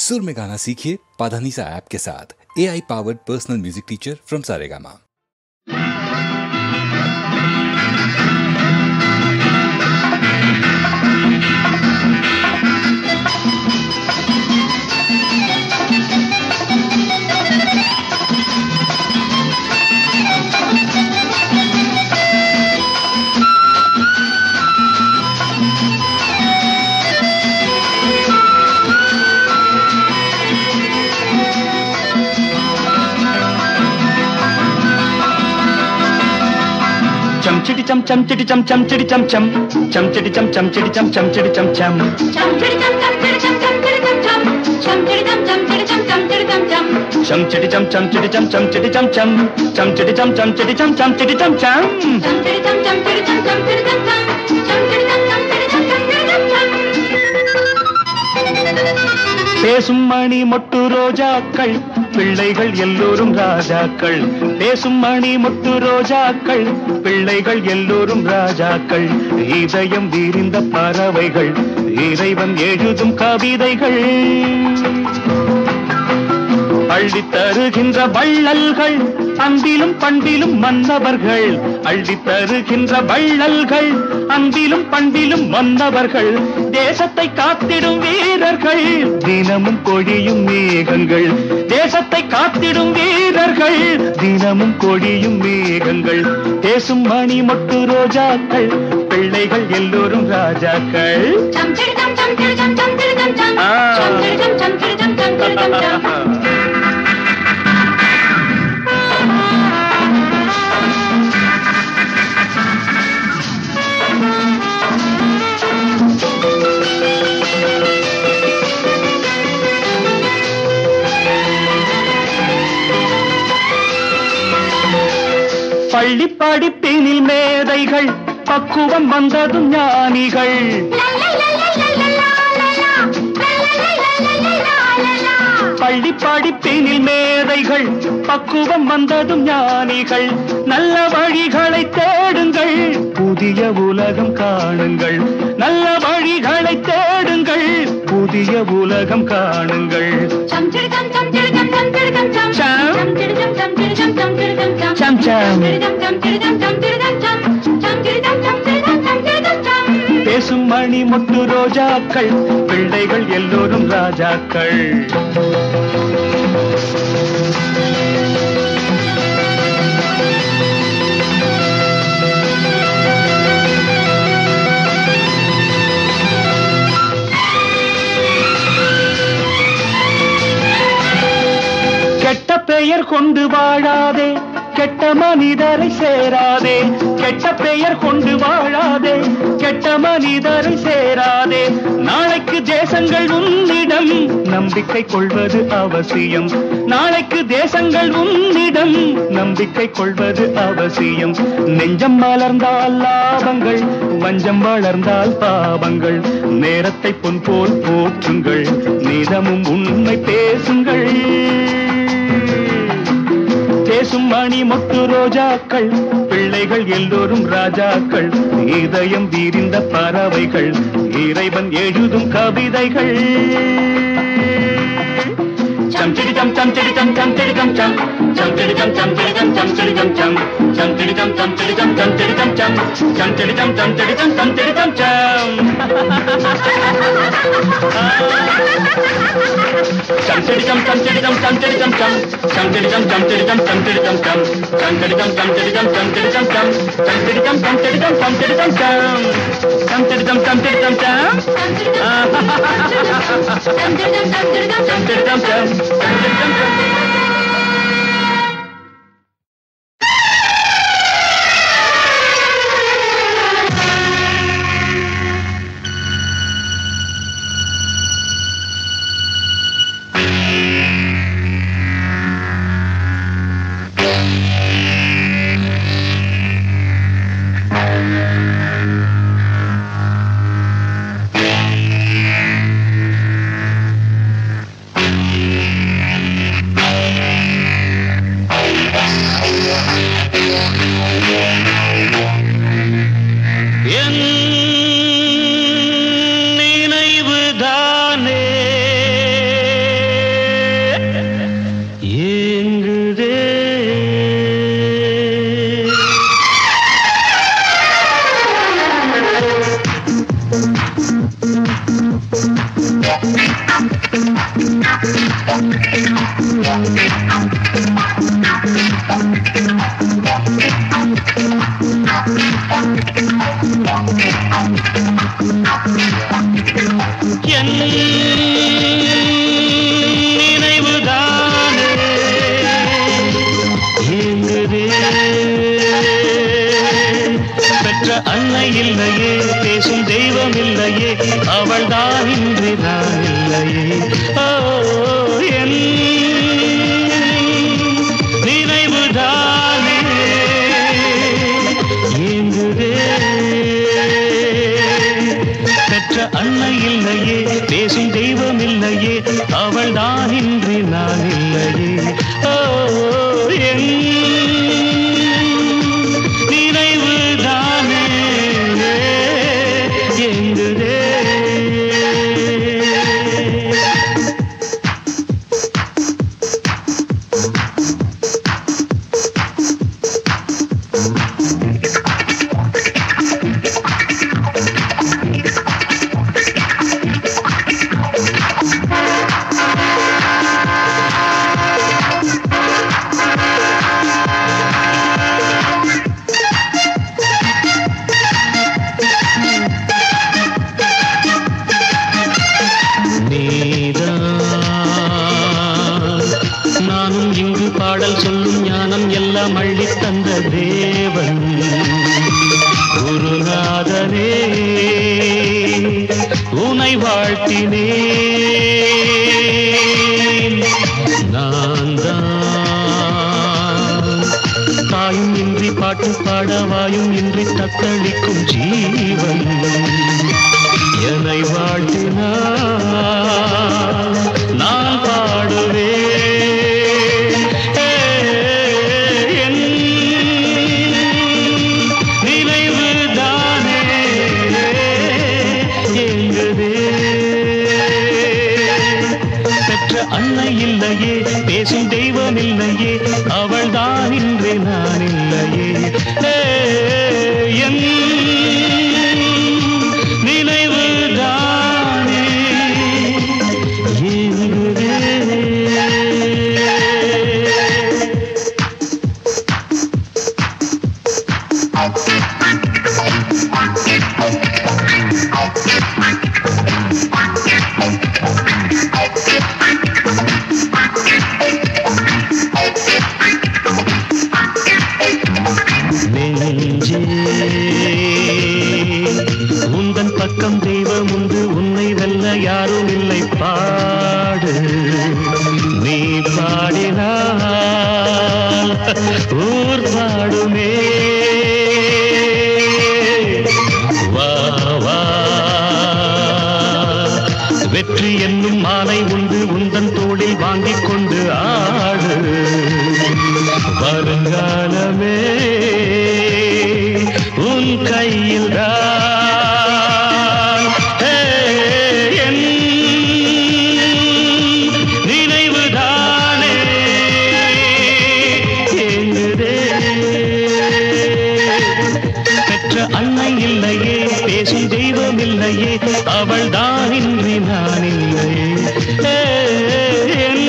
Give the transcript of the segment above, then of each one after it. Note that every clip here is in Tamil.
सुर में गाना सीखिए पाधानीसा ऐप के साथ। AI powered personal music teacher from Saregama. chum chitty chum chum chitty chum chum chitty chum chum chum chitty chum chum chitty chum chum chitty chum chum chum chitty chum chum chitty chum chum chitty chum chum chum chitty chum chum chitty chum chum chitty chum chum chum chitty chum chum chitty chum chum chitty chum chum chum chitty chum chum chitty chum chum chitty chum chum chum chitty chum chum chitty chum chum chitty chum chum chum chitty chum chum chitty chum chum chitty chum chum பேசும் மணி மொட்டு ரோஜாக்கள் பிள்ளைகள் எல்லோரும் ராஜாக்கள் பேசும் மணி மொட்டு ரோஜாக்கள் பிள்ளைகள் எல்லோரும் ராஜாக்கள் இதயம் விரிந்த பறவைகள் இறைவன் எழுதும் கவிதைகள் அள்ளி தருகின்ற வள்ளல்கள் அன்பிலும் பண்பிலும் மன்னவர்கள் அள்ளி தருகின்ற வள்ளல்கள் அன்பிலும் பண்பிலும் மன்னவர்கள் தேசத்தை காத்திடும் வீரர்கள் தினமும் பொழியும் மேகங்கள் தேசத்தை காத்திடும் வீரர்கள் தினமும் பொழியும் மேகங்கள் பேசும் மணி மொட்டு ரோஜாக்கள் பிள்ளைகள் எல்லோரும் ராஜாக்கள் chum chitty chum chum chitty chum chum chitty chum chum chum chitty chum chum chitty chum chum chitty chum chum பள்ளி படிப்பினில் மேதைகள் பக்குவம் வந்ததும் ஞானிகள் பள்ளி படிப்பினில் மேதைகள் பக்குவம் வந்ததும் ஞானிகள் நல்ல வழிகளை தேடுங்கள் புதிய உலகம் காணுங்கள் நல்ல வழிகளை தேடுங்கள் புதிய உலகம் காணுங்கள் chum chitty chum chum chitty chum chum chitty chum chum chum chitty chum chum chitty chum chum chitty chum chum chum chum chitty chum chum chitty chum chum chitty chum chum chum chitty chum chum chitty chum chum chitty chum chum பேசும் மணி மொட்டு ரோஜாக்கள் பிள்ளைகள் எல்லோரும் ராஜாக்கள் கெட்ட பெயர் கொண்டு வாழாதே கெட்ட மனிதரை சேராதே கெட்ட பெயர் கொண்டு வாழாதே கெட்ட மனிதரை சேராதே நாளைக்கு தேசங்கள் உன்னிடம் நம்பிக்கை கொள்வது அவசியம் நாளைக்கு தேசங்கள் உன்னிடம் நம்பிக்கை கொள்வது அவசியம் நெஞ்சம் மலர்ந்தால் லாபங்கள் வஞ்சம் வளர்ந்தால் பாவங்கள் நேரத்தை பொன் போல் போற்றுங்கள் நிதமும் உண்மை பேசுங்கள் பேசும் மணி மொட்டு ரோஜாக்கள் பிள்ளைகள் எல்லோரும் ராஜாக்கள் இதயம் விரிந்த பறவைகள் இறைவன் எழுதும் கவிதைகள் chum chitty chum chum chitty chum chum chitty chum chum chum chitty chum chum chitty chum chum chitty chum chum chum chitty chum chum chitty chum chum chitty chum chum chum chitty chum chum chitty chum chum chitty chum chum chum chitty chum chum chitty chum chum chitty chum chum chum chitty chum chum chitty chum chum chitty chum chum chum chitty chum chum chitty chum chum chitty chum chum chum chitty chum chum chitty chum chum chitty chum chum chum chitty chum chum chitty chum chum chum chitty chum chum ஓ என் நினைவுதானே ஏங்குதே. பெற்ற அன்னை இல்லையே, பேசும் தெய்வம் இல்லையே, அவள் தான் இன்றி நான் இல்லையே. ஓ என் நினைவுதானே ஏங்குதே. நானும் இங்கு பாடல் சொல்லும் ஞானம் எல்லாம் அள்ளி தந்த தேவன் குருநாதனே, உனை வாழ்த்தினேன். நான் தான் தாயும் இன்றி பாட்டு பாடவாயும் இன்றி தத்தளிக்கும் ஜீவன். என்னை வாழ்த்தினார் நான் பாடுவேன். என் நினைவுதானே ஏங்குதே. பெற்ற அன்னை இல்லையே, பேசும் தெய்வம் இல்லையே, அவள் தான் இன்று நான் இல்லையே. என் நினைவுதானே ஏங்குதே. நெஞ்சே உந்தன் பக்கம் தெய்வம் உண்டு, உன்னை வெல்ல யாரும் இல்லை, பாடு. நீ பாடினால் ஊர் பாடுமே. வா வா வெற்றி என்னும் மாலை உண்டு, உந்தன் தோளில் வாங்கிக் கொண்டு ஆடு. வருங்காலமே உன் கையில் தான். என் நினைவுதானே ஏங்குதே. பெற்ற அன்னை இல்லையே, பேசும் தெய்வம் இல்லையே, அவள் தான் இன்றி நான் இல்லையே. என்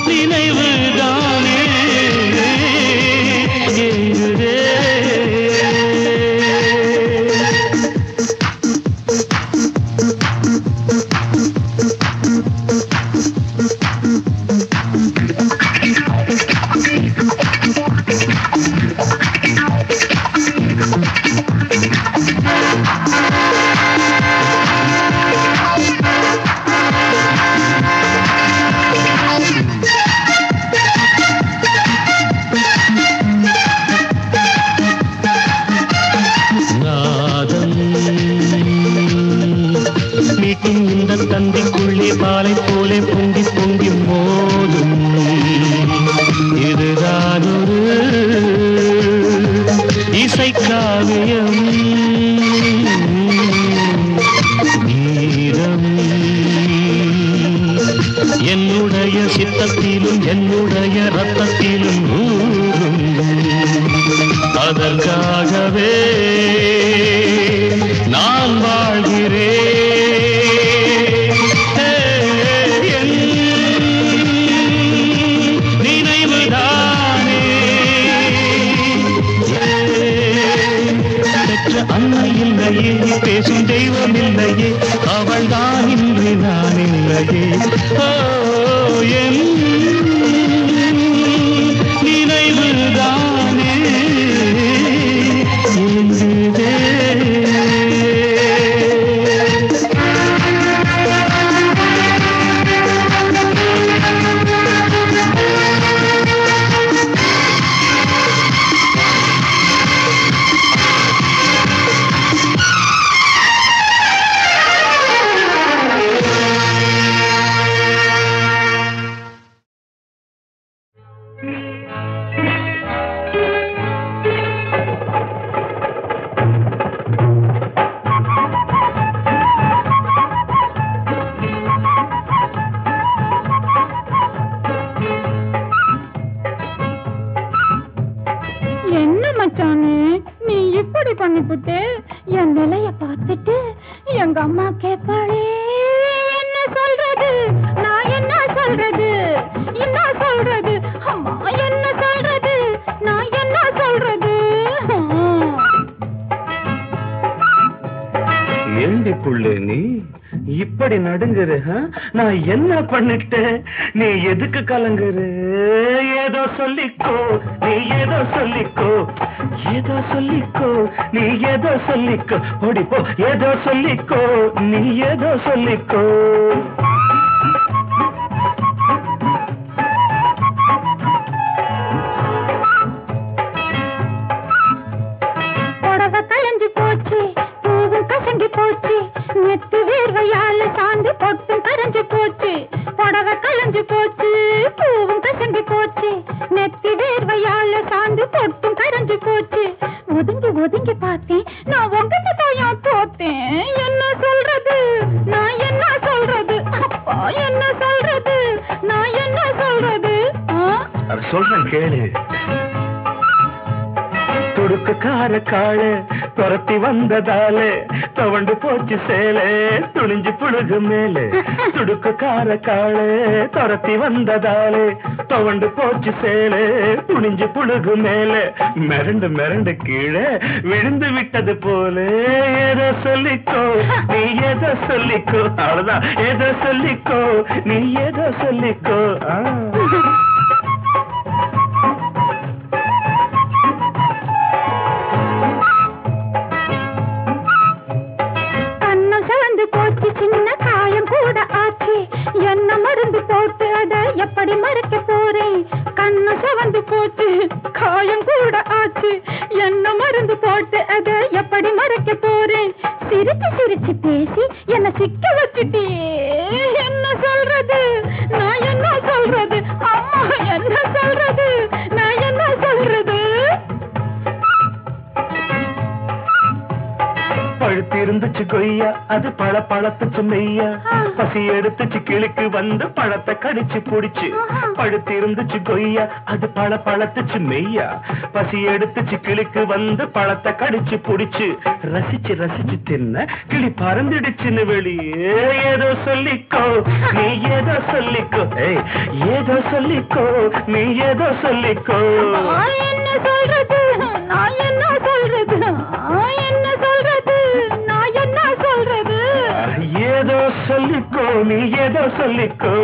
நினைவுதானே ஏங்குதே. மீட்டும் இந்த தந்திக்குள்ளே பாலை போலே பொங்கி பொங்கி மோதும். இதுதான் ஒரு இசைக்காவியம். நீரம் என்னுடைய சித்தத்திலும் என்னுடைய ரத்தத்திலும் ஊறும். அதற்காகவே நான் வாழ்கிறேன். நினைவுதானே பெற்ற அன்னை இல்லையே, பேசும் தெய்வம் இல்லையே, அவள் தான் இன்று நான் இல்லையே. ஓ என் நினைவுதானே ஏங்குதே. பண்ணிவிட்டு என் நிலைய பார்த்துட்டு எங்க அம்மா கேட்பாளே என்ன சொல்றது நான் என்ன சொல்றது என்ன சொல்றது அம்மா என்ன சொல்றது நான் என்ன சொல்றது ஏண்டிக்குள்ளே நீ இப்படி நடுங்குற நான் என்ன பண்ணிட்டேன் நீ எதுக்கு கலங்குற ஏதோ சொல்லிக்கோ நீ ஏதோ சொல்லிக்கோ ஏதோ சொல்லிக்கோ நீ ஏதோ சொல்லிக்கோ ஓடிப்போ ஏதோ சொல்லிக்கோ நீ ஏதோ சொல்லிக்கோ புடவை கலஞ்சு போச்சு பூவும் கசங்கி போச்சு நெத்து வேர்வையால சாந்து பொட்டும் கரைஞ்சு போச்சு புடவை கலஞ்சு போச்சு பூவும் கசங்கி போச்சு நெத்தி வேர்வையால சாந்து பொட்டும் கரைஞ்சு போச்சு ஒதுங்கி ஒதுங்கி பார்த்தேன் நான் உங்ககிட்ட தாயா தோத்தேன் என்ன சொல்றது நான் என்ன சொல்றது அப்பா என்ன சொல்றது நான் என்ன சொல்றது சொல்றேன் கேளு துடுக்குக்கார காளு துரத்தி வந்ததால தவண்டு போச்சு சேலை துணிஞ்சு புழுகு மேலே துடுக்குக்கார காளு துரத்தி வந்ததால தவண்டு போச்சு சேலை துணிஞ்சு புழுகு மேலே மிரண்டு மிரண்டு கீழே விழுந்து விட்டது போல ஏதோ சொல்லிக்கோ நீ ஏதோ சொல்லிக்கோ அவ்வளவுதான் ஏதோ சொல்லிக்கோ நீ ஏதோ சொல்லிக்கோ சின்ன காயம் கூட ஆச்சு என்ன மருந்து போட்டு அத எப்படி மறைக்க போறேன் கண்ணு சவந்து போச்சு காயம் கூட ஆச்சு என்ன மருந்து போட்டு அத எப்படி மறைக்க போறேன் சிரிச்சு சிரிச்சு பேசி என்ன சிக்க வச்சுட்டே என்ன சொல்றது நான் என்ன சொல்றது அம்மா என்ன சொல்றது நான் என்ன சொல்றது பழுத்து இருந்துச்சு கொய்யா அது பழ பழத்துச்சு மெய்யா பசி எடுத்துச்சு கிளுக்கு வந்து பழத்தை கடிச்சு புடிச்சு பழுத்து இருந்துச்சு கொய்யா அது பழ பழத்துச்சு மெய்யா பசி எடுத்துச்சு கிளுக்கு வந்து பழத்தை கடிச்சு புடிச்சு ரசிச்சு ரசிச்சு தின்ன கிளி பறந்துடுச்சுன்னு வெளியே ஏதோ சொல்லிக்கோ நீ ஏதோ சொல்லிக்கோ ஏதோ சொல்லிக்கோ நீ ஏதோ சொல்லிக்கோ என்ன சொல்றது நான் என்ன சொல்றது என்ன சொல்றது நான் என்ன சொல்றது ஏதோ சொல்லிக்கோ நீ ஏதோ சொல்லிக்கோ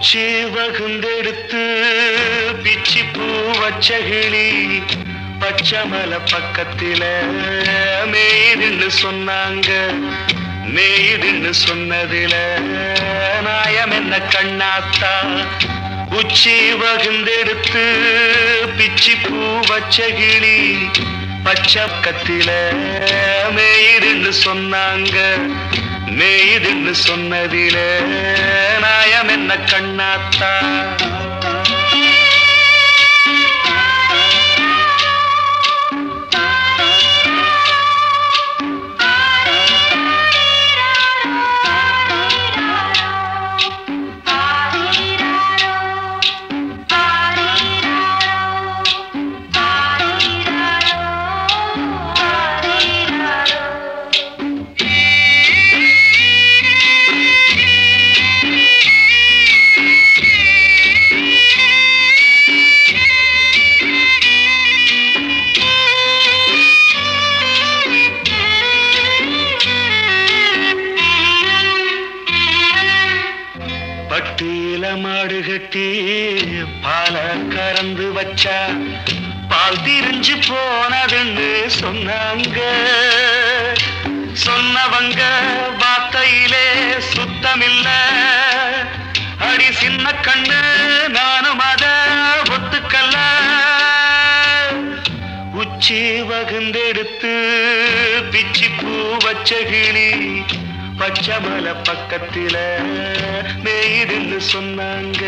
உச்சி வகுந்தெடுத்து பிச்சி பூ வச்சகிளி பச்சமல பக்கத்தில மேய்துன்னு சொன்னாங்க மேய்துன்னு சொன்னதில நாயம் என்ன கண்ணாத்தா உச்சி வகுந்தெடுத்து பிச்சி பூ வச்சகிளி பச்சக்கத்தில மேய்துன்னு சொன்னாங்க மேய்துன்னு சொன்னதில நாயம் என்ன கண்ணாத்தா மாடு கட்டி பால கறந்து வச்சா பால் திரிஞ்சு போனதுன்னு சொன்னாங்க சொன்னவங்க வார்த்தையிலே சுத்தமில்ல அடி சின்ன கண்ணு நானும் அத ஒத்துக்கல்ல உச்சி வகுந்தெடுத்து பிச்சி பூ வச்ச கிளி பச்சமலை பக்கத்தில மேய்துன்னு சொன்னாங்க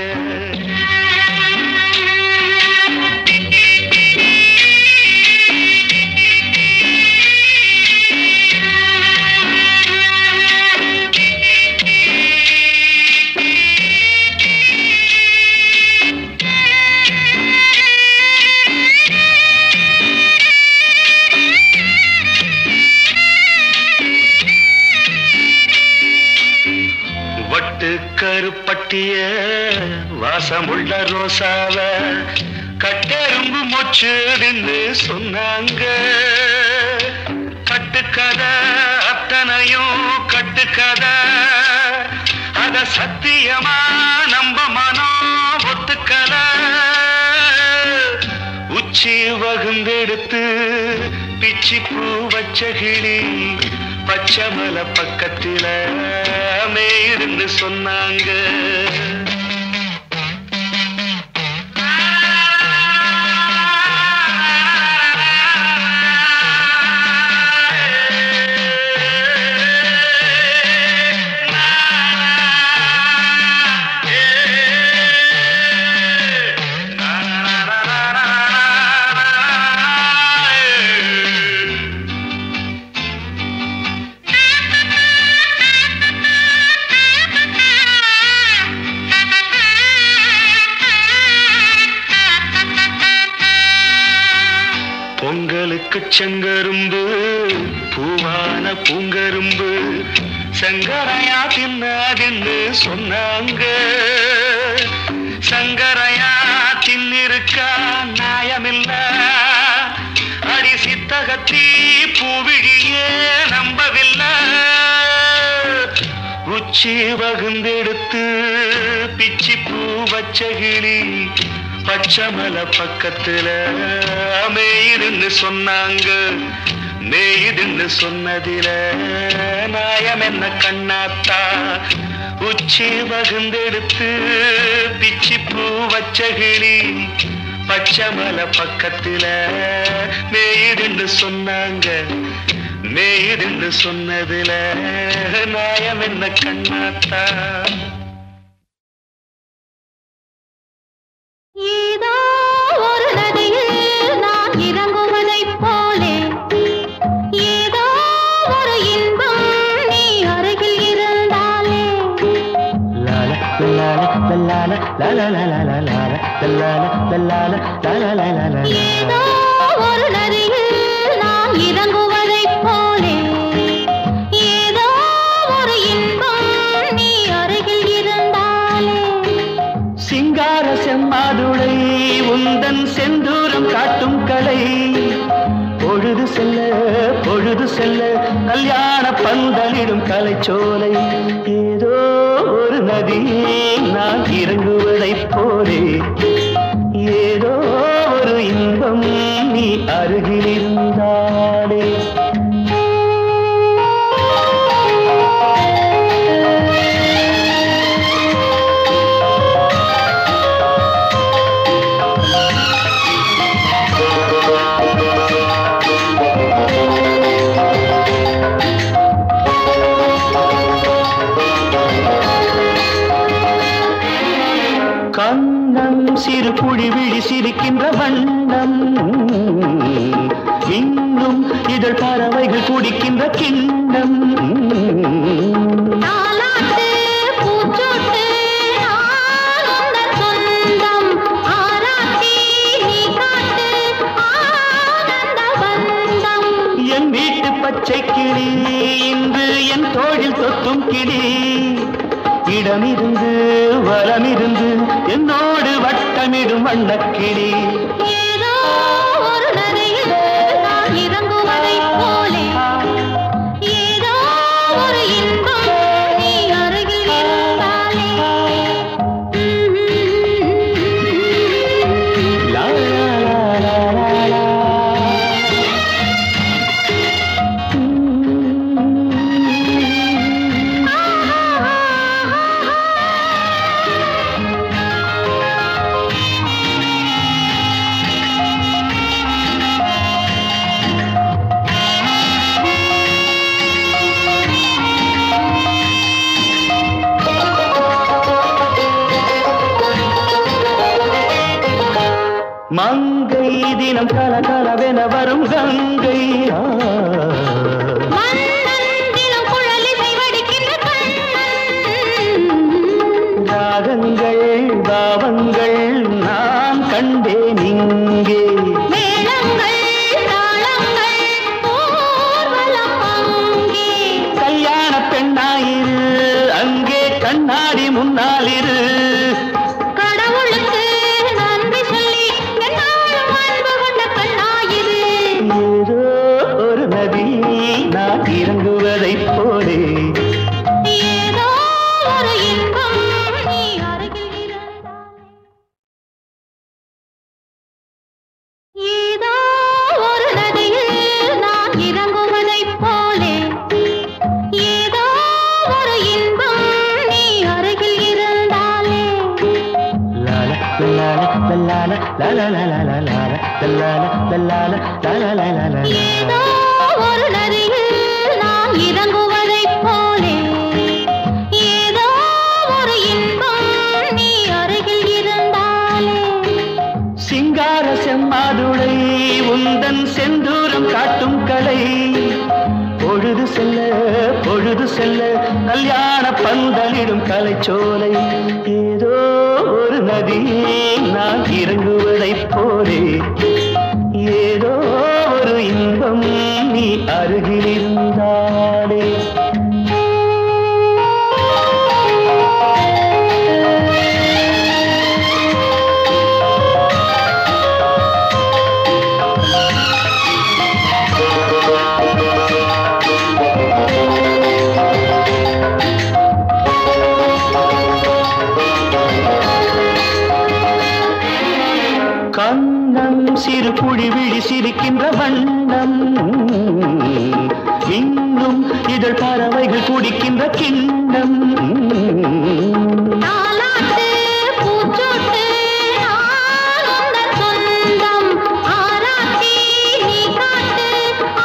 கருப்பட்டிய வாசமுள்ள ரோசாவ கட்டெரும்பு மொச்சுன்னு சொன்னாங்க கட்டுக்கதை அத்தனையும் கட்டுக்கதை அத சத்தியமா நம்ப மனம் ஒத்துக்கல உச்சி வகுந்தெடுத்து பிச்சி பூ வச்ச கிளி பச்சமலை பக்கத்தில மேய்துன்னு சொன்னாங்க பொங்கலுக்கு செங்கரும்பு பூவான பூங்கரும்பு சங்கரையா தின்னாதுன்னு சொன்னாங்க சங்கரையா தின்னிருக்கா நியாயமில்ல அடி சித்தகத்தி பூவிழியே நம்பவில்லை உச்சி வகுந்தெடுத்து பிச்சி பூ வச்ச கிளி பச்சமலை பக்கத்துல மேய்துன்னு சொன்னாங்க மேய்துன்னு சொன்னதில நாயம் என்ன கண்ணாத்தா உச்சி வகுந்தெடுத்து பிச்சி பூ வச்ச கிளி பச்சமலை பக்கத்துல மேய்துன்னு சொன்னாங்க மேய்துன்னு சொன்னதில நாயம் என்ன கண்ணாத்தா ஏதோ ஒரு நதியில் நான் இறங்குவதைப் போலே ஏதோ ஒரு இன்பம் நீ அருகில் இருந்தாலே ஏதோ ஒரு நதியில் நான் இறங்குவதைப் போலே ஏதோ ஒரு இன்பம் நீ அருகில் இருந்தாலே சிங்கார செம்மாதுளை உந்தன் செந்தூரம் காட்டும் கலை பொழுது செல்ல கல்யாண பந்தலிடும் கலைச்சோலை ஏதோ ஒரு நதியில் நான் இறங்குவதைப் போலே ஏதோ ஒரு இன்பம் நீ அருகில் இருந்தாலே கண்ணம் சிறு குழி விழி சிரிக்கின்ற வண்ணம் இன்னும் இதழ் பறவைகள் குடிக்கின்ற கிண்ணம் தாலாட்டு பூச்சோட்டு ஆனந்த சொந்தம் ஆராத்தி நீ காட்டு ஆனந்த பந்தம் என் வீட்டு பச்சை கிளி இன்று என் தோழில் தொத்தும் கிளி இடமிருந்து வலமிருந்து என்னோடு வட்டமிடும் வண்ணக்கிளி ஏதோ ஒரு நதியில் நான் இறங்குவதைப் போலே ஏதோ ஒரு இன்பம் நீ அருகில் இருந்தாலே லா லா லா லா லா. தினம் கலகலவென வரும் கங்கை ராகங்கள் பாவங்கள் நான் கண்டேன் இங்கே கல்யாண பெண்ணாயிரு அங்கே கண்ணாடி முன்னாலிரு கடவுளுக்கு நன்றி சொல்லி அன்பு கொண்ட கண்ணாயிரு ஏதோ ஒரு நதி நான் இறங்குவதை போலே ஏதோ ஒரு இன்பம் நீ அருகில் இருந்தால் ஏதோ ஒரு நதியில் நான் இறங்குவதைப் போலே ஏதோ ஒரு இன்பம் நீ அருகில் இருந்தாலே லால லால லால லால லால லால லால லால ஏதோ ஒரு நதியில் நான் இறங்குவதைப் போலே ஏதோ ஒரு இன்பம் நீ அருகில் இருந்தாலே சிங்கார செம்மாதுளை உந்தன் செந்தூரம் காட்டும் கலை பொழுது செல்ல கல்யாண பந்தலிடும் கலைச்சோலை ஏதோ ஒரு நதி நான் இறங்குவதைப் போலே ஏதோ ஒரு இன்பம் நீ அருகில் இருந்தாலே கண்ணம் சிறு குழி விழி சிரிக்கின்ற வண்ணம் இன்னும் இதழ் பறவைகள் குடிக்கின்ற கிண்ணம் தாலாட்டு பூச்சோட்டு ஆனந்த சொந்தம் ஆராத்தி நீ காட்டு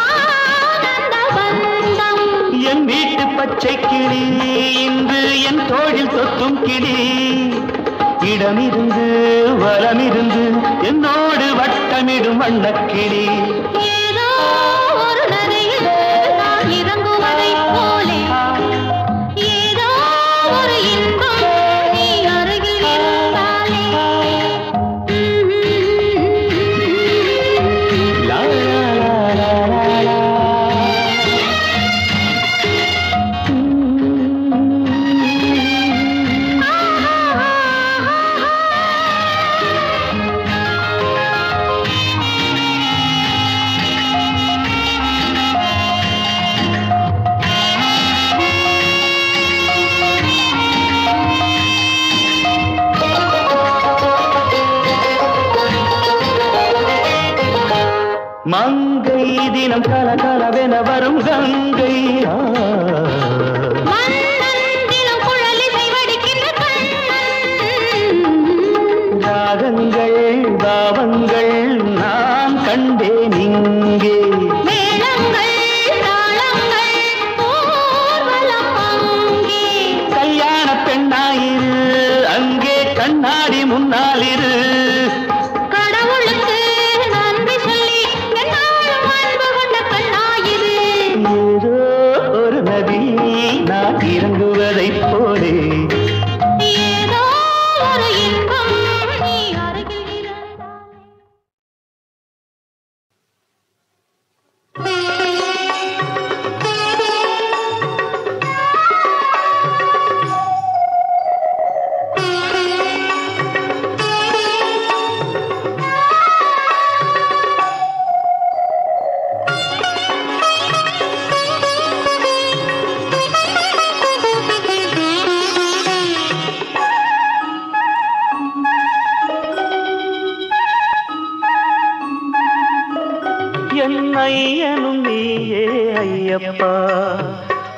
ஆனந்த பந்தம் என் வீட்டு பச்சை கிளி இன்று என் தோழில் தொத்தும் கிளி இடமிருந்து வலமிருந்து என்னோடு வட்டமிடும் வண்ணக்கிளி ஏதோ ஒரு நதியில் நான் இறங்குவதைப் போலே ஏதோ ஒரு இன்பம் நீ அருகில் இருந்தாலே லா லா லா லா லா. மங்கை தினம் கலகலவென வரும் கங்கை மன்னன் குழலிசை வடிக்கின்ற கண்ணன் ராகங்கள் பாவங்கள் நான் கண்டேன் இங்கே மேளங்கள் தாளங்கள் ஊர்வலம் அங்கே கல்யாண பெண்ணாயிரு அங்கே கண்ணாடி முன்னாலிரு கடவுளுக்கு நன்றி சொல்லி என்னாலும் அன்பு கொண்ட கண்ணாயிரு ஏதோ ஒரு நதி நான் இறங்குவதைப் போலே ஏதோ ஒரு இன்பம் நீ அருகில் இருந்தாலே என் ஐயனும் நீயே ஐயப்பா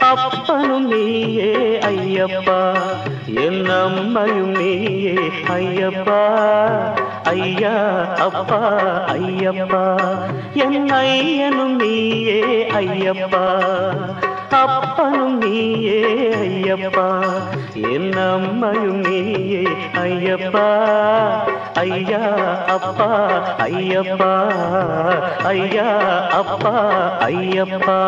அப்பனும் நீயே ஐயப்பா என் அம்மையும் நீயே ஐயப்பா ஐயா அப்பா ஐயப்பா என் ஐயனும் நீயே ஐயப்பா அப்பனும் நீயே ஐயப்பா, என் அம்மையும் நீயே ஐயப்பா. ஐயா அப்பா ஐயப்பா, ஐயா அப்பா ஐயப்பா.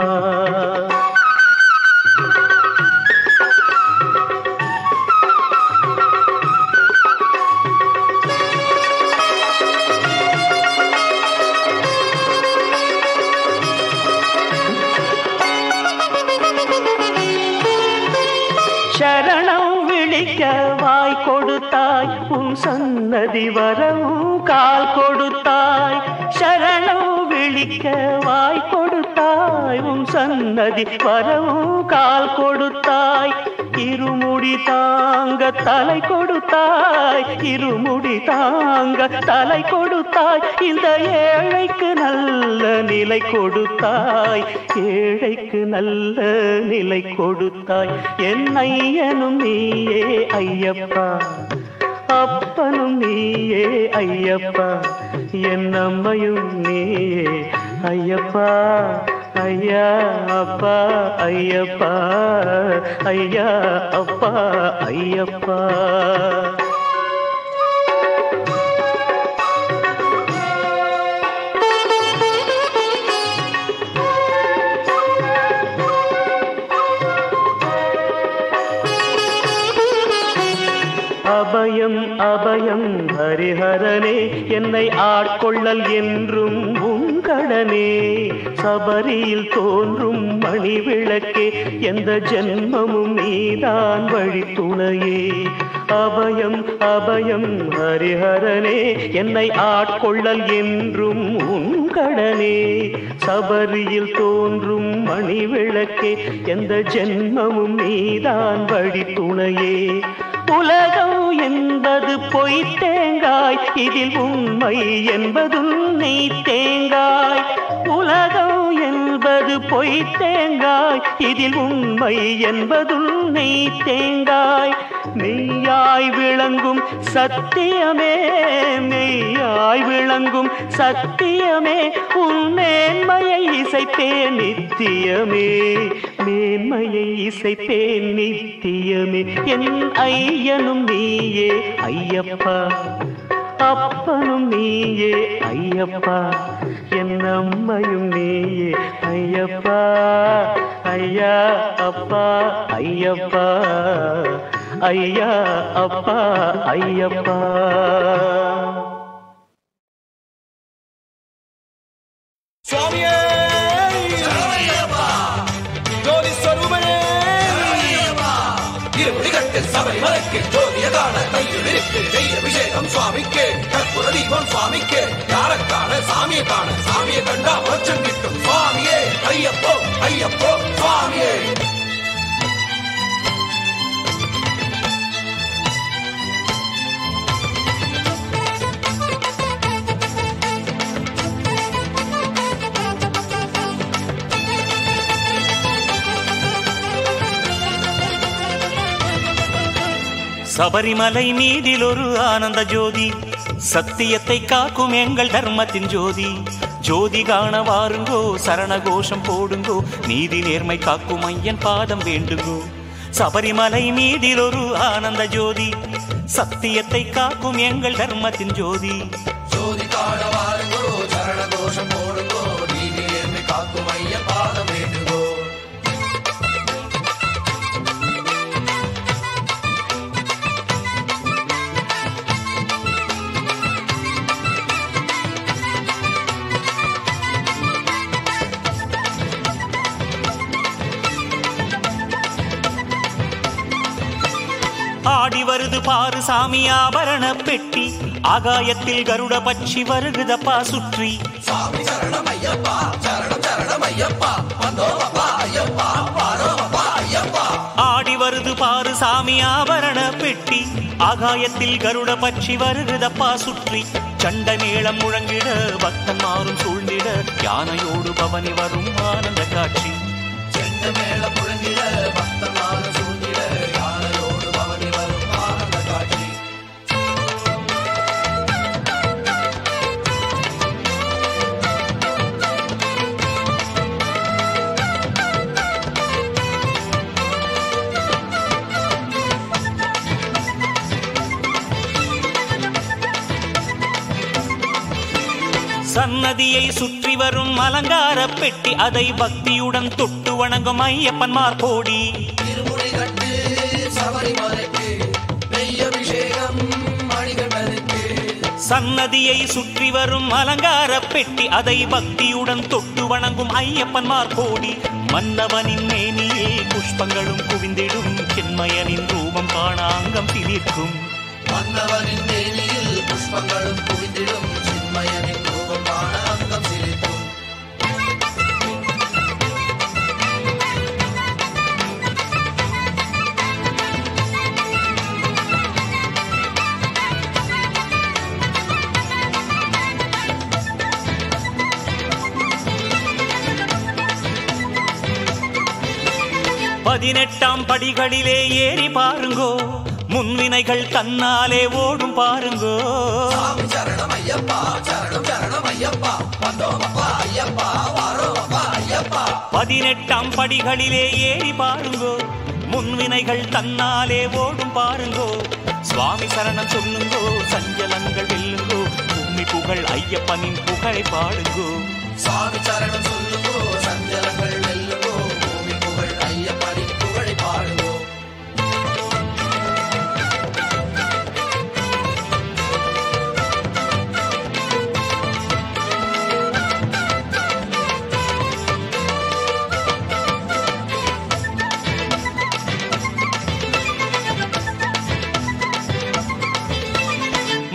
சரணம் விழிக்க வாய் கொடுத்தாய், உன் சன்னதி வரவும் கால் கொடுத்தாய். சரணம் விழிக்க வாய் கொடுத்தாய், உன் சன்னதி வரவும் கால் கொடுத்தாய். இருமுடி தாங்க தலை கொடுத்தாய், இருமுடி தாங்க தலை கொடுத்தாய். இந்த ஏழைக்கு நல்ல நிலை கொடுத்தாய், ஏழைக்கு நல்ல நிலை கொடுத்தாய். என் ஐயனும் நீயே ஐயப்பா, அப்பனும் நீயே ஐயப்பா, என் அம்மையும் நீயே ஐயப்பா. ஐயா அப்பா ஐயப்பா, ஐயா அப்பா ஐயப்பா. அபயம் அபயம் ஹரிஹரனே, என்னை ஆட்கொள்ளல் என்றும் உங்கடனே. சபரியில் தோன்றும் மணி விளக்கே, எந்த ஜென்மமும் நீதான் வழித்துணையே. அபயம் அபயம் ஹரிஹரனே, என்னை ஆட்கொள்ளல் என்றும் உங்கடனே. சபரியில் தோன்றும் மணி விளக்கே, எந்த ஜென்மமும் நீதான் வழித்துணையே. உலகம் என்பது பொய் தேங்காய், இதில் உண்மை என்பதும் நெய் தேங்காய். உலகம் என்பது பொய் தேங்காய், இதில் உண்மை என்பதும் நெய் தேங்காய். மெய்யாய் விளங்கும் சத்தியமே, மெய்யாய் விளங்கும் சத்தியமே, உன் மேன்மையை இசைப்பேன் நித்தியமே, மேன்மையை இசைப்பேன் நித்தியமே. என் ஐயனும் நீயே ஐயப்பா, அப்பனும் நீயே ஐயப்பா, என் அம்மையும் நீயே ஐயப்பா. ஐயா அப்பா ஐயப்பா, ஐயா அப்பா ஐயப்பா. சுவாமியே ஜோதி ஸ்வரூபனே, இருமுடிகட்டு சபரிமலைக்கு ஜோதிய காண கையில் இருக்கு நெய் அபிஷேகம் சுவாமிக்கு, கற்பூர தீபம் சுவாமிக்கு. யாரக்கான சாமியை காண, சாமியை கண்டா மோட்சம் கிட்டும். சுவாமியே ஐயப்போ ஐயப்போ சுவாமியே. சபரிமலை மீதில் ஒரு ஆனந்த ஜோதி, சத்தியத்தை காக்கும் எங்கள் தர்மத்தின் ஜோதி. ஜோதி காண வாருங்கோ, சரண கோஷம் போடுங்கோ, நீதி நேர்மை காக்கும் ஐயன் பாதம் வேண்டுங்கோ. சபரிமலை மீதில் ஒரு ஆனந்த ஜோதி, சத்தியத்தை காக்கும் எங்கள் தர்மத்தின் ஜோதி. ஜோதி காண வாருங்கோ, சரண கோஷம் போடுங்கோ, நீதி நேர்மை காக்கும் ஐயன் பாதம் வேண்டுங்கோ. ஆடி வருது பாரு சாமி ஆபரண பெட்டி, ஆகாயத்தில் கருட பட்சி வருகுதப்பா சுற்றி. சாமி சரணம் ஐயப்பா, சரணம் சரணம் ஐயப்பா, வந்தோமப்பா ஐயப்பா, பாரோமப்பா ஐயப்பா. ஆடி வருது பாரு சாமி ஆபரண பெட்டி, ஆகாயத்தில் கருட பட்சி வருகுதப்பா சுற்றி. சண்ட மேளம் முழங்கிட பக்தன் மாறும் சூழ்ந்திட, யானையோடு பவனி வரும் ஆனந்த காட்சி. செண்ட மேளம் முழங்கிட பக்தன் மாறும் சூழ்ந்திட, யானையோடு பவனி வரும் ஆனந்த காட்சி. சன்னதியை சுற்றி வரும் அலங்கார பெட்டி அதை பக்தியுடன் தொட்டு வணங்கும் ஐயப்பன்மார் கோடி. திருமுடி கட்டு சபரிமலைக்கு நெய் அபிஷேகம் மணிகண்டனுக்கு. சன்னதியை சுற்றி வரும் அலங்கார பெட்டி அதை பக்தியுடன் தொட்டு வணங்கும் ஐயப்பன்மார் கோடி. மன்னவனின் மேனியில் புஷ்பங்களும் குவிந்திடும் சின்மயனின் ரூபம் காண அங்கம் சிலிர்க்கும். மன்னவனின் மேனியில் புஷ்பங்களும் குவிந்திடும் சின்மயனின் ரூபம் காண அங்கம் சிலிர்க்கும். பதினெட்டாம் படிகளிலே ஏறி பாருங்கோ, முன்வினைகள் தன்னாலே ஓடும் பாருங்கோ. சாமி சரணம் ஐயப்பா, சரணம் சரணம் ஐயப்பா, வந்தோம் அப்பா ஐயப்பா, வாரோம் அப்பா ஐயப்பா. 18ஆம் படிகளிலே ஏறி பாருங்கோ, முன்வினைகள் தன்னாலே ஓடும் பாருங்கோ. சுவாமி சரணம் சொல்லுங்கோ, சஞ்சலங்கள் வெல்லுங்கோ, பூமி புகழ் ஐயப்பனின் புகழை பாடுங்கோ. சாமி சரணம் சொல்லுங்கோ, சஞ்சலங்கள் வெல்லுங்கோ, பூமி புகழ் ஐயப்பனின் புகழை பாடுங்கோ.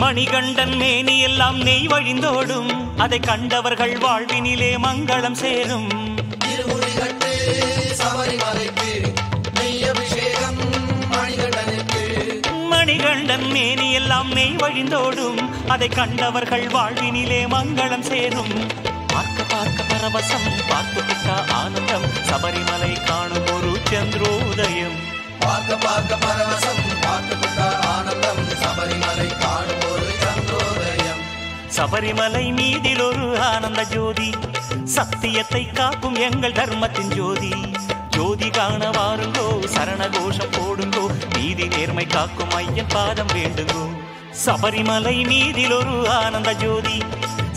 மணிகண்டன் மேனி எல்லாம் நெய் வழிந்தோடும், அதை கண்டவர்கள் வாழ்வினிலே மங்களம் சேரும். திருமுடி கட்டு சபரிமலைக்கு நெய் அபிஷேகம் மணிகண்டனுக்கு. மணிகண்டன் மேனி எல்லாம் நெய் வழிந்தோடும், அதை கண்டவர்கள் வாழ்வினிலே மங்களம் சேரும். பார்க்க பார்க்க பரவசம், பார்த்துக்கிட்டா ஆனந்தம், சபரிமலை காணும் ஒரு சந்திரோதயம். பார்க்க பார்க்க பரவசம், பார்த்துக்கிட்டா ஆனந்தம், சபரிமலை காணும் ஒரு சந்திரோதயம். சபரிமலை மீதில் ஒரு ஆனந்த ஜோதி, சத்தியத்தை காக்கும் எங்கள் தர்மத்தின் ஜோதி. ஜோதி காண வாருங்கோ, சரண கோஷம் போடுங்கோ, நீதி நேர்மை காக்கும் ஐயன் பாதம் வேண்டுங்கோ. சபரிமலை மீதில் ஒரு ஆனந்த ஜோதி,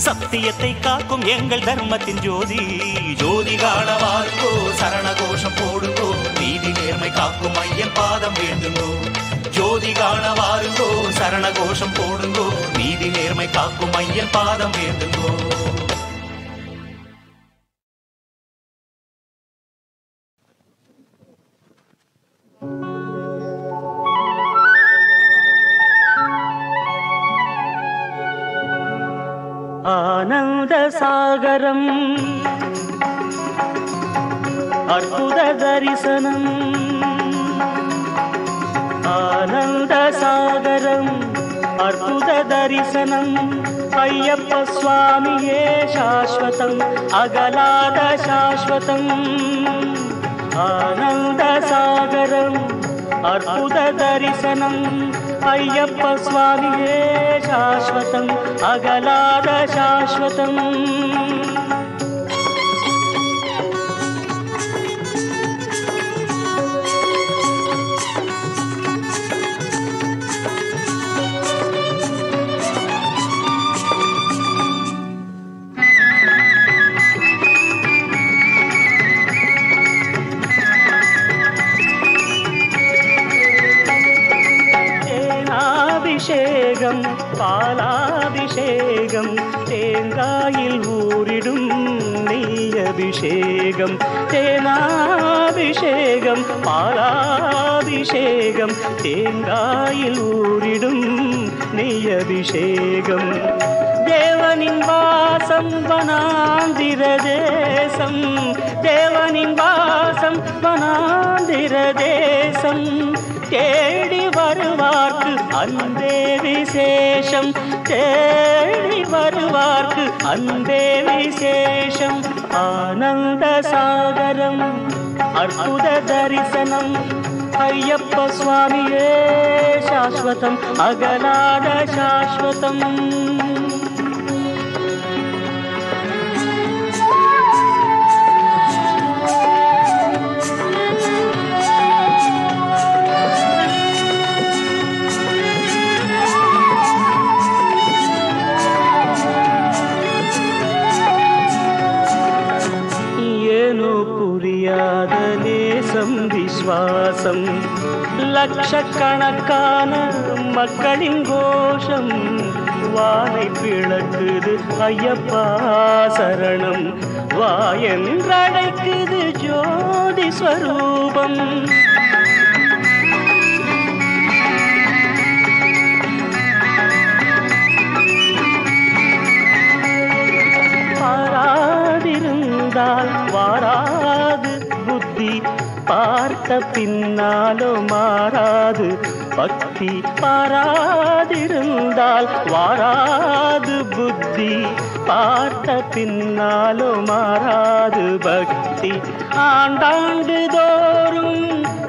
சத்தியத்தை காக்கும் எங்கள் தர்மத்தின் ஜோதி. ஜோதி காண வாருங்கோ, சரண கோஷம் போடுங்கோ, நீதி நேர்மை காக்கும் ஐயன் பாதம் வேண்டுங்கோ. ஜோதி காண வாருங்கோ, சரண கோஷம் போடுங்கோ, நீதி நேர்மை காக்கும் ஐயன் பாதம் வேண்டுங்கோ. ஆனந்த சாகரம் அற்புத தரிசனம். ஆனந்த சாகரம் அற்புத தரிசனம். ஐயப்ப சுவாமியே சாஸ்வதம் அகலாத சாஸ்வதம். ஆனந்த சாகரம் அற்புத தரிசனம். ஐயப்ப சுவாமியே சாஸ்வதம் அகலாத சாஸ்வதம். அபிஷேகம் பாலாபிஷேகம் தேங்காயில் ஊரிடும் நெய் அபிஷேகம். தேனாபிஷேகம் பாலாபிஷேகம் தேங்காயில் ஊரிடும் நெய் அபிஷேகம். தேவனின் வாசம் வனாந்திர தேசம். தேவனின் வாசம் வனாந்திர தேசம். தேடி வருவார்க்கு அன்பே விசேஷம். தேடி வருவார்க்கு அன்பே விசேஷம். ஆனந்த சாகரம் அற்புத தரிசனம். ஐயப்ப சுவாமியே சாஸ்வதம் அகலாத சாஸ்வதம். தேசம் விஸ்வாசம் லட்சக்கணக்கான மக்களின் கோஷம் வானை பிளக்குது ஐயப்பா சரணம் வா என்றழைக்குது ஜோதி ஸ்வரூபம் பாராதிருந்தால் வாராது புத்தி பார்த்த பின்னாலோ மாறாது பக்தி பாராதிருந்தால் வாராது புத்தி பார்த்த பின்னாலோ மாறாது பக்தி ஆண்டாண்டு தோறும்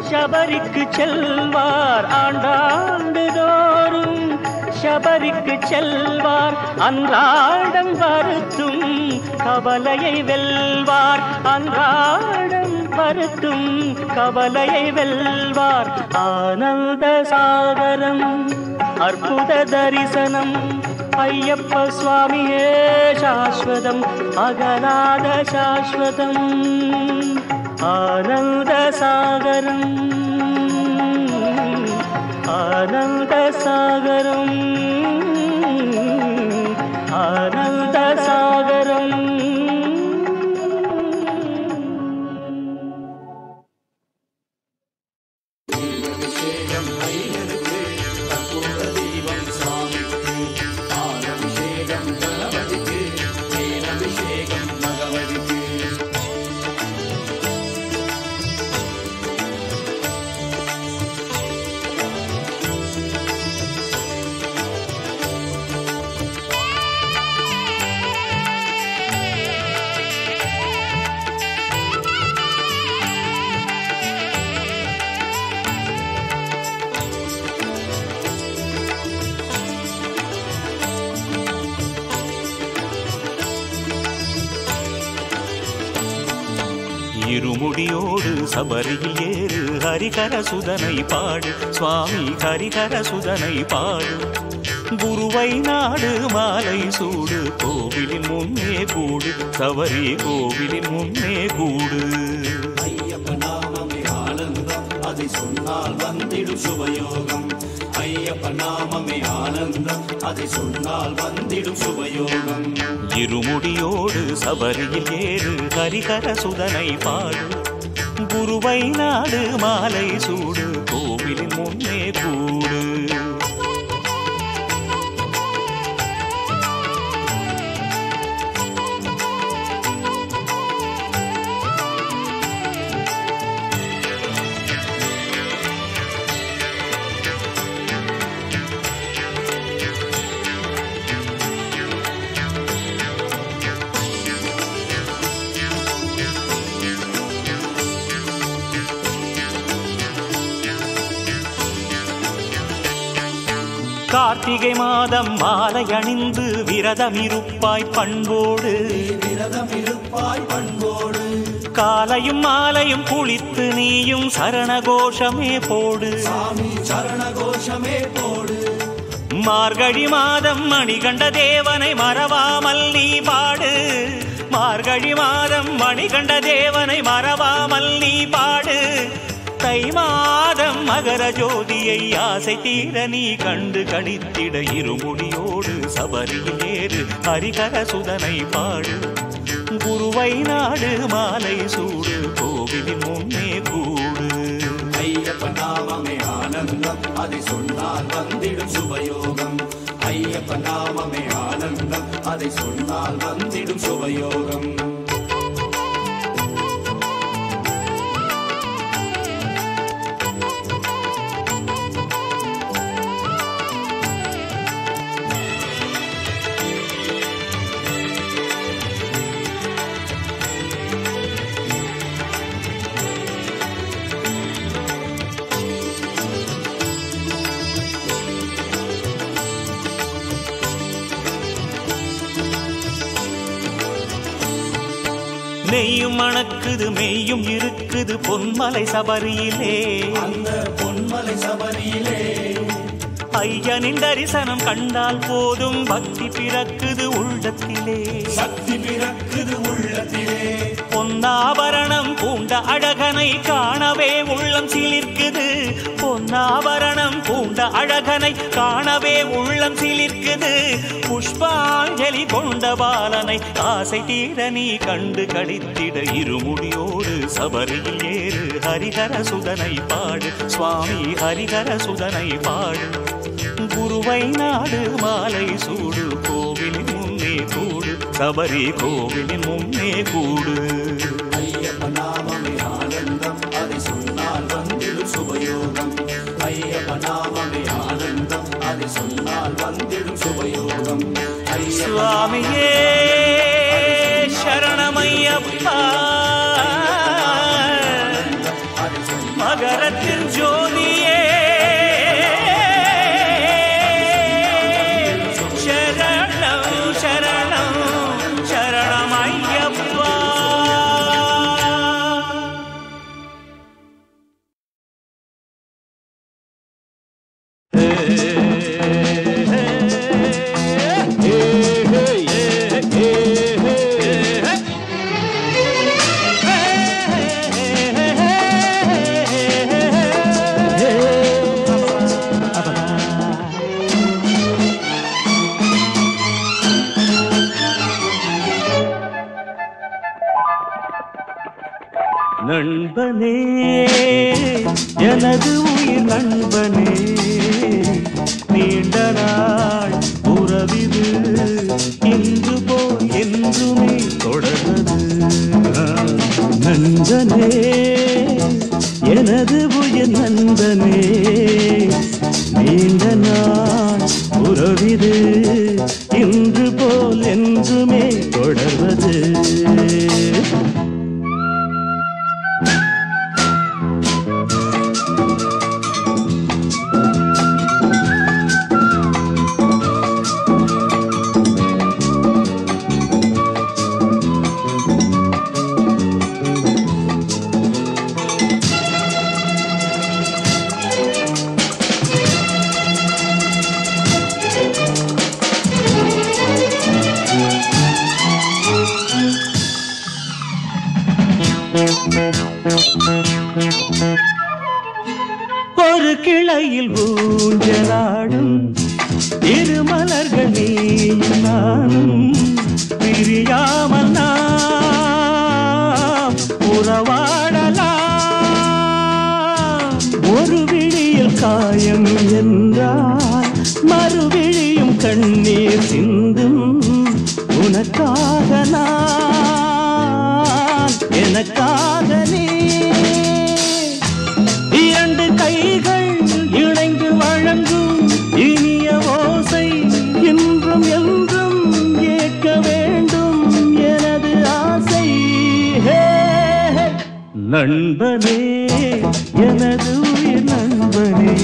சபரிக்கு செல்வார் ஆண்டாண்டு தோறும் சபரிக்கு செல்வார் அன்றாடம் வருத்தும் கவலையை வெல்வார் அன்றாடம் வருத்தும் கவலையை வெல்வார் ஆனந்த சாகரம் அற்புத தரிசனம் ஐயப்ப சுவாமியே சாஸ்வதம் அகலாத சாஸ்வதம் ஆனந்த சாகரம் ஆனந்த சாகரம் ஆனந்த சாகரம் இருமுடியோடு சபரியில் ஏறு ஹரிகர சுதனை பாடு சுவாமி ஹரிகர சுதனை பாடு குருவை நாடு மாலை சூடு கோவிலின் முன்னே கூடு சபரி கோவிலின் முன்னே கூடு ஐயப்ப நாமமே ஆனந்தம் அதை சொன்னால் வந்திடும் சுபயோகம் ஐயப்ப நாமமே ஆனந்தம் அதை சொன்னால் வந்திடும் சுபயோகம் இருமுடியோடு சபரியில் ஏறு ஹரிகர சுதனை பாடு குருவை நாடு மாலை சூடு கோவிலின் முன்னே கூடு கார்த்திகை மாதம் மாலை அணிந்து விரதமிருப்பாய் பண்போடு காலையும் மாலையும் குளித்து நீயும் சரணகோஷமே போடு சரணகோஷமே போடு மார்கழி மாதம் மணிகண்ட தேவனை மறவாமல் நீ பாடு மார்கழி மாதம் மணிகண்ட தேவனை மறவாமல் நீ பாடு தை மாதம் மகர ஜோதியை ஆசை தீர நீ கண்டு கழித்திட இருமுடியோடு சபரியில் ஏறு ஹரிகர சுதனை பாடு குருவை நாடு மாலை சூடு கோவிலின் முன்னே கூடு ஐயப்ப நாமமே ஆனந்தம் அதை சொன்னால் வந்திடும் சுபயோகம் ஐயப்ப நாமமே ஆனந்தம் அதை சொன்னால் வந்திடும் சுபயோகம் நெய்யும் மணக்குது மெய்யும் இருக்குது பொன்மலை சபரியிலே அந்த பொன்மலை சபரியிலே ஐயனின் தரிசனம் கண்டால் போதும் பக்தி பிறக்குது உள்ளத்திலே சக்தி பிறக்குது உள்ளத்திலே பொன்னாபரணம் பூண்ட அழகனை காண உள்ளம் சிலிர்க்குது, பொன்னாபரணம் பூண்ட அழகனை காணவே உள்ளம் சிலிர்க்குது. புஷ்பாஞ்சலி கொண்ட பாலனை ஆசை தீர நீ கண்டு கழித்திட இருமுடியோடு சபரியில் ஏறு. ஹரிஹர சுதனை பாடு சுவாமி, ஹரிஹர சுதனை பாடு. குருவை நாடு மாலை சூடு, கோவிலின் முன்னே கூடு, சபரி கோவிலின் முன்னே கூடு. ஐயப்ப நாமமே ஆனந்தம், அதை சொன்னால் வந்திடும் சுபயோகம். ஐயப்ப நாமமே ஆனந்தம், அதை சொன்னால் வந்திடும் சுபயோகம். சுவாமியே சரணமையப்பா, மகரத்தின் ஜோதியே சரணம் சரணம் சரணமையப்பா. நண்பனே எனது உயிர் நண்பனே, நீண்ட நாள் உறவிது இன்று போல் என்றுமே தொடர்வது. நண்பனே எனது உயிர் நண்பனே, நீண்ட நாள் உறவிது இன்று போல் என்றுமே தொடர்வது. ஒரு கிளையில் ஊஞ்சலாடும் இருமலர்கள் நீயும் நானும், பிரியாமல் நாம் உறவாடலாம். ஒரு விழியில் காயம் என்றால் மறுவிழியும் கண்ணீர் சிந்தும். உனக்காக நான், எனக்காக நீ, இரண்டு கைகள் இணைந்து வழங்கும் இனிய ஓசை இன்றும் என்றும் ஏற்க வேண்டும் எனது ஆசை. நண்பனே எனது உயிர் நண்பனே,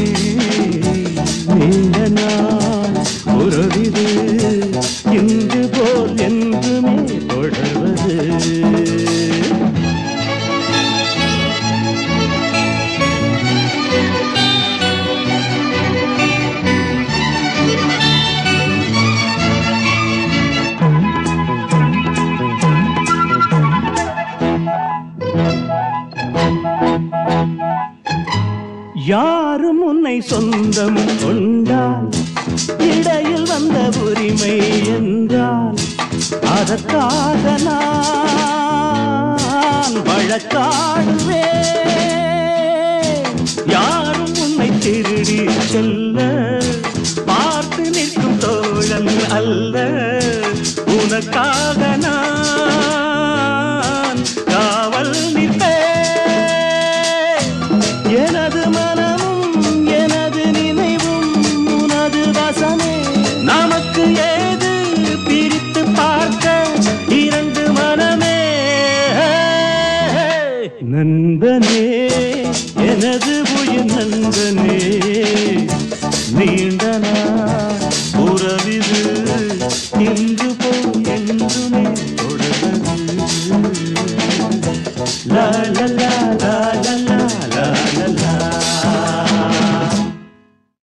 நீண்ட நாள் உறவிது இன்று போல் என்றுமே தொடர்வது. யாரும் உன்னை சொந்தம் கொண்டால் இடையில் வந்த உரிமை என்றால் அதற்காக நான் வழக்காடுவேன். யாரும் உன்னை திருடி செல்ல பார்த்து நிற்கும் தோழன் அல்ல, உனக்காக நான் காவல் நிற்பேன். எனது மனமும் எனது நினைவும் உனது வசமே, நமக்கு ஏது பிரித்து பார்க்க இரண்டு மனமே. நண்பனே எனது உயிர் நண்பனே, நீண்ட நாள் உறவிது இன்று போல்